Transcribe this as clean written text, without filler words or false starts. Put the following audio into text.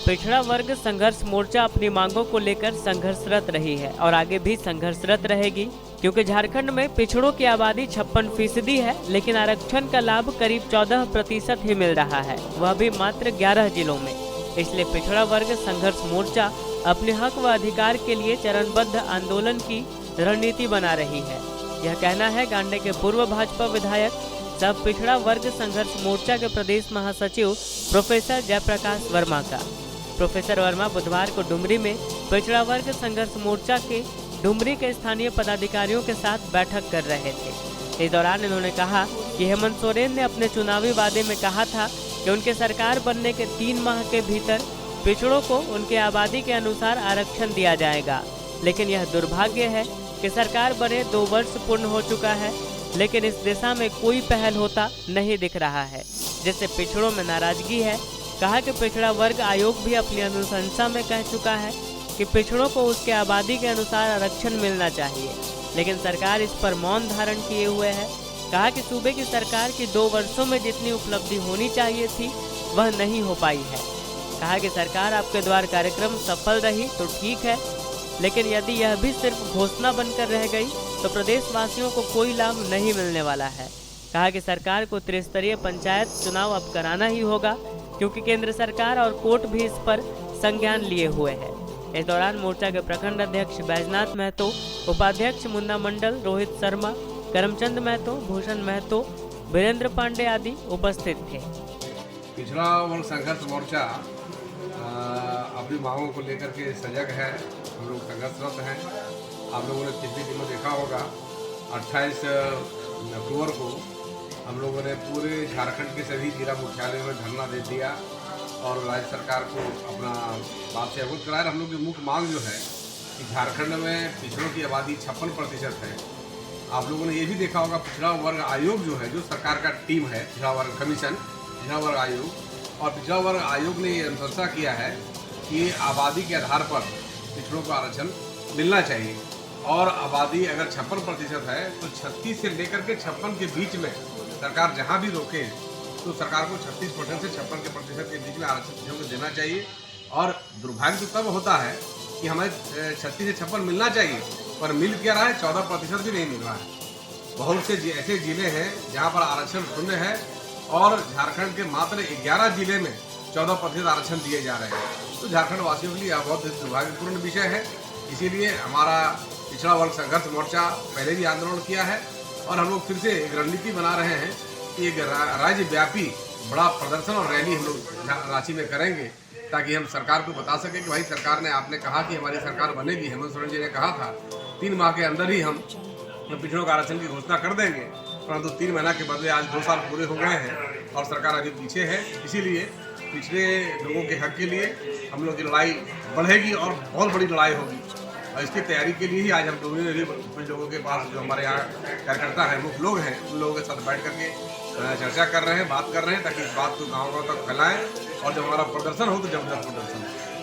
पिछड़ा वर्ग संघर्ष मोर्चा अपनी मांगों को लेकर संघर्षरत रही है और आगे भी संघर्षरत रहेगी, क्योंकि झारखंड में पिछड़ों की आबादी 56% है, लेकिन आरक्षण का लाभ करीब 14% ही मिल रहा है, वह भी मात्र 11 जिलों में। इसलिए पिछड़ा वर्ग संघर्ष मोर्चा अपने हक व अधिकार के लिए चरणबद्ध आंदोलन की रणनीति बना रही है। यह कहना है गांडे के पूर्व भाजपा विधायक सह पिछड़ा वर्ग संघर्ष मोर्चा के प्रदेश महासचिव प्रोफेसर जयप्रकाश वर्मा का। प्रोफेसर वर्मा बुधवार को डुमरी में पिछड़ा वर्ग संघर्ष मोर्चा के डुमरी के स्थानीय पदाधिकारियों के साथ बैठक कर रहे थे। इस दौरान इन्होंने कहा कि हेमंत सोरेन ने अपने चुनावी वादे में कहा था कि उनके सरकार बनने के 3 माह के भीतर पिछड़ों को उनके आबादी के अनुसार आरक्षण दिया जाएगा, लेकिन यह दुर्भाग्य है कि सरकार बने 2 वर्ष पूर्ण हो चुका है, लेकिन इस दिशा में कोई पहल होता नहीं दिख रहा है, जिससे पिछड़ों में नाराजगी है। कहा कि पिछड़ा वर्ग आयोग भी अपनी अनुशंसा में कह चुका है कि पिछड़ों को उसके आबादी के अनुसार आरक्षण मिलना चाहिए, लेकिन सरकार इस पर मौन धारण किए हुए है। कहा कि सूबे की सरकार की 2 वर्षों में जितनी उपलब्धि होनी चाहिए थी वह नहीं हो पाई है। कहा कि सरकार आपके द्वार कार्यक्रम सफल रही तो ठीक है, लेकिन यदि यह भी सिर्फ घोषणा बनकर रह गई तो प्रदेशवासियों को कोई लाभ नहीं मिलने वाला है। कहा कि सरकार को त्रिस्तरीय पंचायत चुनाव अब कराना ही होगा, क्योंकि केंद्र सरकार और कोर्ट भी इस पर संज्ञान लिए हुए है। इस दौरान मोर्चा के प्रखंड अध्यक्ष बैजनाथ महतो, उपाध्यक्ष मुन्ना मंडल, रोहित शर्मा, करमचंद महतो, भूषण महतो, वीरेंद्र पांडे आदि उपस्थित थे। पिछड़ा वर्ग संघर्ष मोर्चा अपनी मांगों को लेकर के सजग है। हम लोग संघर्षरत हैं। आप लोगों ने पिछले दिनों देखा होगा 28 अक्टूबर को हम लोगों ने पूरे झारखंड के सभी जिला मुख्यालयों में धरना दे दिया और राज्य सरकार को अपना बात से अवगत कराया। हम लोग की मुख्य मांग जो है कि झारखंड में पिछड़ों की आबादी 56% है। आप लोगों ने ये भी देखा होगा पिछड़ा वर्ग आयोग जो है, जो सरकार का टीम है, पिछड़ा वर्ग कमीशन, पिछड़ा वर्ग आयोग, और पिछड़ा वर्ग आयोग ने ये अनुशंसा किया है कि आबादी के आधार पर पिछड़ों को आरक्षण मिलना चाहिए। और आबादी अगर 56% है तो 36 से लेकर के 56 के बीच में सरकार जहां भी रोके तो सरकार को 36% से 56% के बीच में आरक्षण पिछड़ों को देना चाहिए। और दुर्भाग्य तो तब होता है कि हमें 36 से 56 मिलना चाहिए, पर मिल क्या रहा है, 14% भी नहीं मिल रहा है। बहुत से ऐसे जिले हैं जहाँ पर आरक्षण शून्य है और झारखंड के मात्र 11 जिले में 14% आरक्षण दिए जा रहे हैं। तो झारखंड वासियों के लिए यह बहुत दुर्भाग्यपूर्ण विषय है। इसीलिए हमारा पिछड़ा वर्ग संघर्ष मोर्चा पहले भी आंदोलन किया है और हम लोग फिर से एक रणनीति बना रहे हैं कि एक राज्य व्यापी बड़ा प्रदर्शन और रैली हम लोग रांची में करेंगे, ताकि हम सरकार को बता सकें कि भाई सरकार ने, आपने कहा कि हमारी सरकार बनेगी, हेमंत सोरेन जी ने कहा था 3 माह के अंदर ही हम पिछड़ों का आरक्षण की घोषणा कर देंगे, परंतु 3 महीना के बदले आज 2 साल पूरे हो गए हैं और सरकार अभी पीछे है। इसीलिए पिछड़े लोगों के हक के लिए हम लोग की लड़ाई बढ़ेगी और बहुत बड़ी लड़ाई होगी। और इसकी तैयारी के लिए ही आज हम लोगों ने कुछ लोगों के पास, जो हमारे यहाँ कार्यकर्ता हैं, मुख्य लोग हैं, उन लोगों के साथ बैठ करके चर्चा कर रहे हैं, बात कर रहे हैं, ताकि इस बात को गाँव तक फैलाएं और जब हमारा प्रदर्शन हो तो जबरदस्त प्रदर्शन हो।